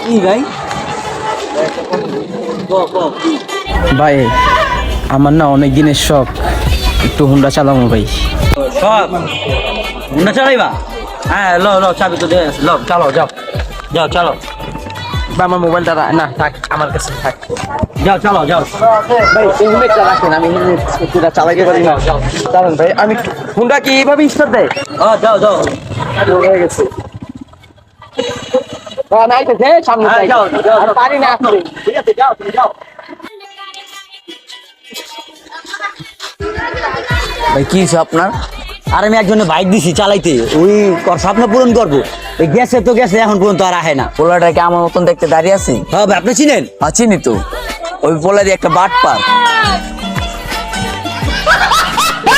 কি ভাই? ভাই আমার না অনেক দিনের শখ একটু হুন্ডা চালাবো ভাই। সব হুন্ডা চালাইবা? হ্যাঁ, লো লো চাবি তো দে, লো চালাও, যাও যাও চালাও। বা আমার মোবাইলটা না থাক, আমার কাছে থাক। যাও চালাও, যাও ভাই হেলমেটটা রাখেন, আমি হেলমেটটা চালাইতে পারি না। চালান ভাই, আমি হুন্ডা কি এইভাবে স্টার্ট দেয়? যাও যাও। হয়ে গেছে। নাই তো সামনে হ্যাঁ, যাও যাও, আর পারি না আসলে। ঠিক আছে, যাও তুমি যাও। ভাই কি হয়েছে আপনার? আর আমি একজনে বাইক দিছি চালাইতে, ওই স্বপ্ন পূরণ করবো। এই গেছে তো গেছে, এখন পর্যন্ত আর আহে না। পোলাটা কি আমার মতন দেখতে দাঁড়িয়ে আছে? হ্যাঁ ভাই, আপনি চিনেন? চিনি তো, ওই পোলারই একটা বাট পার।